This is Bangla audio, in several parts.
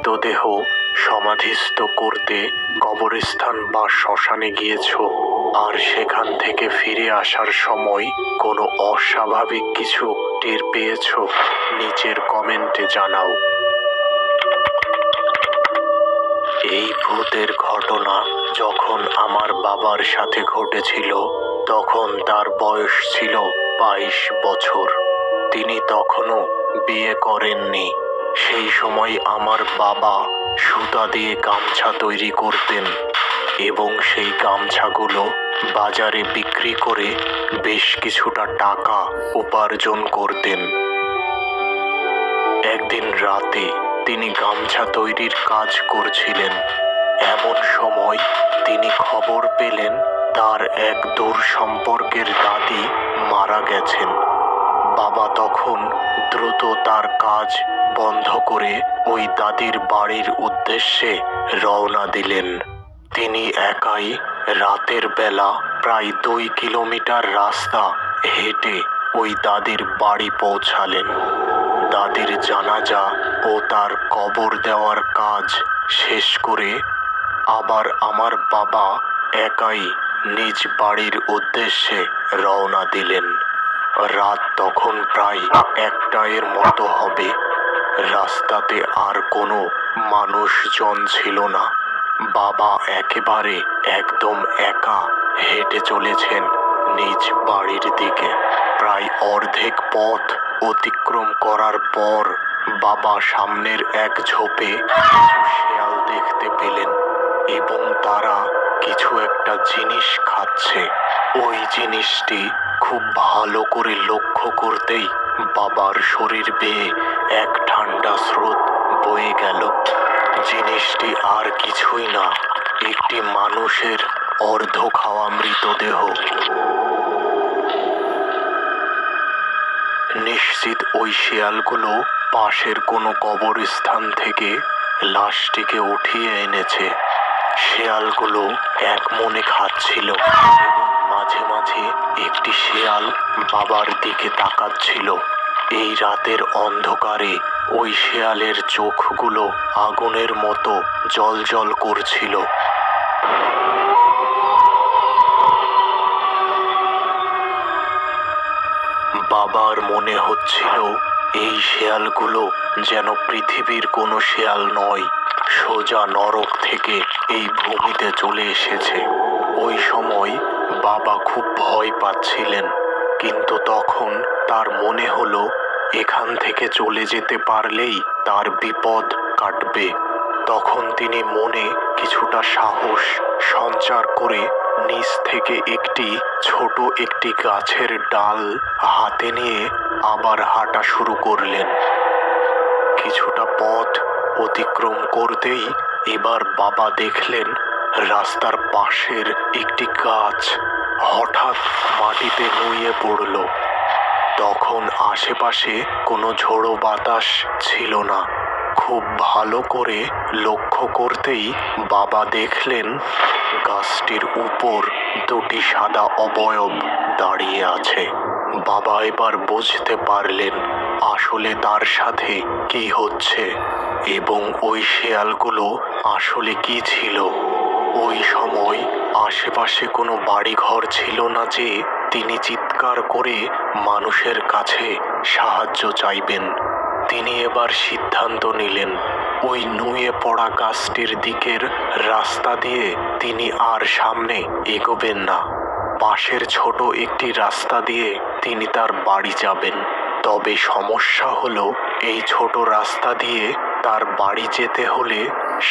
মৃতদেহ সমাধিস্থ করতে কবরস্থান বা শ্মশানে গিয়েছো আর সেখান থেকে ফিরে আসার সময় কোনো অস্বাভাবিক কিছু টের পেয়েছো? নিচের কমেন্টে জানাও। এই ভূতের ঘটনা যখন আমার বাবার সাথে ঘটেছিল তখন তার বয়স ছিল 22 বছর। তিনি তখনও বিয়ে করেননি। সেই সময় আমার বাবা সুতা দিয়ে গামছা তৈরি করতেন এবং সেই গামছাগুলো বাজারে বিক্রি করে বেশ কিছুটা টাকা উপার্জন করতেন। একদিন রাতে তিনি গামছা তৈরির কাজ করছিলেন। এমন সময় তিনি খবর পেলেন তার এক দূর সম্পর্কের দাদি মারা গেছেন। বাবা তখন দ্রুত তার কাজ বন্ধ করে ওই দাদির বাড়ির উদ্দেশ্যে রওনা দিলেন। তিনি একাই রাতের বেলা প্রায় 2 কিলোমিটার রাস্তা হেঁটে ওই দাদির বাড়ি পৌঁছালেন। দাদির জানাজা ও তার কবর দেওয়ার কাজ শেষ করে আবার আমার বাবা একাই নিজ বাড়ির উদ্দেশ্যে রওনা দিলেন। রাত তখন প্রায় 1টার মতো হবে। রাস্তাতে আর কোনো মানুষজন ছিল না। বাবা একেবারে একদম একা হেঁটে চলেছেন নিজ বাড়ির দিকে। প্রায় অর্ধেক পথ অতিক্রম করার পর বাবা সামনের এক ঝোপে কিছু শেয়াল দেখতে পেলেন এবং তারা কিছু একটা জিনিস খাচ্ছে। ওই জিনিসটি খুব ভালো করে লক্ষ্য করতেই বাবার শরীর বেয়ে এক ঠান্ডা স্রোত বয়ে গেল। জিনিসটি আর কিছুই না, একটি মানুষের অর্ধ খাওয়া মৃতদেহ। নিশ্চিত ওই শেয়ালগুলো পাশের কোনো কবরস্থান থেকে লাশটিকে উঠিয়ে এনেছে। শেয়ালগুলো এক মনে খাচ্ছিল এবং মাঝে মাঝে একটি শেয়াল বাবার দিকে তাকাচ্ছিল। এই রাতের অন্ধকারে ওই শেয়ালের চোখগুলো আগুনের মতো জ্বলজ্বল করছিল। বাবার মনে হচ্ছিল এই শেয়ালগুলো যেন পৃথিবীর কোনো শেয়াল নয়, সোজা নরক থেকে এই ভূমিতে চলে এসেছে। ওই সময় বাবা খুব ভয় পাচ্ছিলেন, কিন্তু তখন তার মনে হলো এখান থেকে চলে যেতে পারলেই তার বিপদ কাটবে। তখন তিনি মনে কিছুটা সাহস সঞ্চার করে নিচ থেকে একটি গাছের ডাল হাতে নিয়ে আবার হাঁটা শুরু করলেন। কিছুটা পথ অতিক্রম করতেই এবার বাবা দেখলেন রাস্তার পাশের একটি গাছ হঠাৎ মাটিতে নুয়ে পড়ল। তখন আশেপাশে কোনো ঝোড়ো বাতাস ছিল না। খুব ভালো করে লক্ষ্য করতেই বাবা দেখলেন গাছটির উপর 2টি সাদা অবয়ব দাঁড়িয়ে আছে। বাবা এবার বুঝতে পারলেন আসলে তার সাথে কি হচ্ছে এবং ওই শেয়ালগুলো আসলে কি ছিল। ওই সময় আশেপাশে কোনো বাড়িঘর ছিল না যে তিনি চিৎকার করে মানুষের কাছে সাহায্য চাইবেন। তিনি এবার সিদ্ধান্ত নিলেন ওই নুয়ে পড়া গাছটির দিকের রাস্তা দিয়ে তিনি আর সামনে এগোবেন না। পাশের ছোট একটি রাস্তা দিয়ে তিনি তার বাড়ি যাবেন। তবে সমস্যা হলো এই ছোট রাস্তা দিয়ে তার বাড়ি যেতে হলে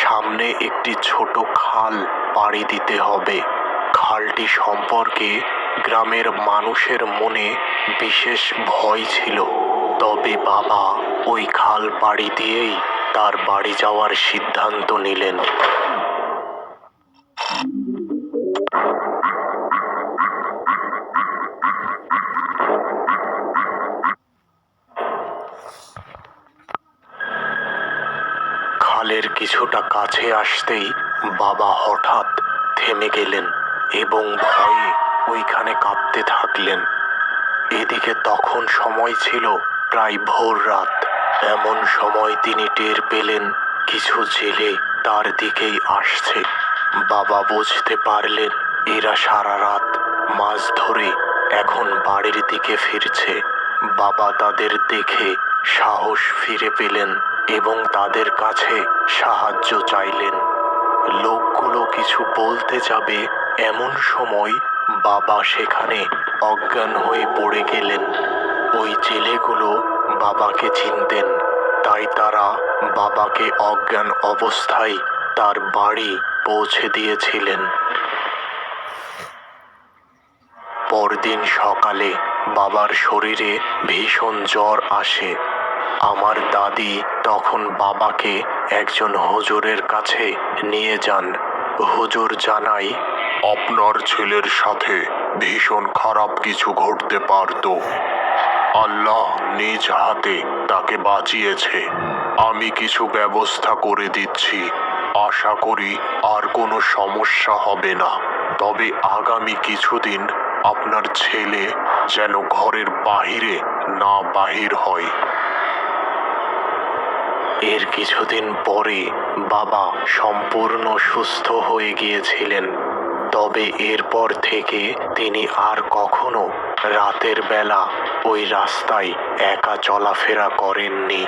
সামনে একটি ছোট খাল পাড়ি দিতে হবে। খালটি সম্পর্কে গ্রামের মানুষের মনে বিশেষ ভয় ছিল। তবে বাবা ওই খাল পাড়ি দিয়েই তার বাড়ি যাওয়ার সিদ্ধান্ত নিলেন। খালের কিছুটা কাছে আসতেই বাবা হঠাৎ থেমে গেলেন এবং ভয়ে ওইখানে কাঁপতে থাকলেন। এদিকে তখন সময় ছিল প্রায় ভোর রাত। এমন সময় তিনি টের পেলেন কিছু জেলে তার দিকেই আসছে। বাবা বুঝতে পারলেন এরা সারা রাত মাছ ধরে এখন বাড়ির দিকে ফিরছে। বাবা তাদের দেখে সাহস ফিরে পেলেন এবং তাদের কাছে সাহায্য চাইলেন। লোকগুলো কিছু বলতে যাবে এমন সময় বাবা সেখানে অজ্ঞান হয়ে পড়ে গেলেন। ওই জেলেগুলো বাবাকে চিনতেন, তাই তারা বাবাকে অজ্ঞান অবস্থায় তার বাড়ি পৌঁছে দিয়েছিলেন। পরদিন সকালে বাবার শরীরে ভীষণ জ্বর আসে। আমার দাদি তখন বাবাকে একজন হুজুরের কাছে নিয়ে যান। হুজুর জানায়, আপনার ছেলের সাথে ভীষণ খারাপ কিছু ঘটতে পারত। আল্লাহ নিজ হাতে তাকে বাঁচিয়েছে। আমি কিছু ব্যবস্থা করে দিচ্ছি। আশা করি আর কোনো সমস্যা হবে না। তবে আগামী কিছুদিন আপনার ছেলে যেন ঘরের বাহিরে না বাহির হয়। এর কিছুদিন পরে বাবা সম্পূর্ণ সুস্থ হয়ে গিয়েছিলেন। তবে এরপর থেকে তিনি আর কখনো রাতের বেলা ওই রাস্তায় একা চলাফেরা করেননি।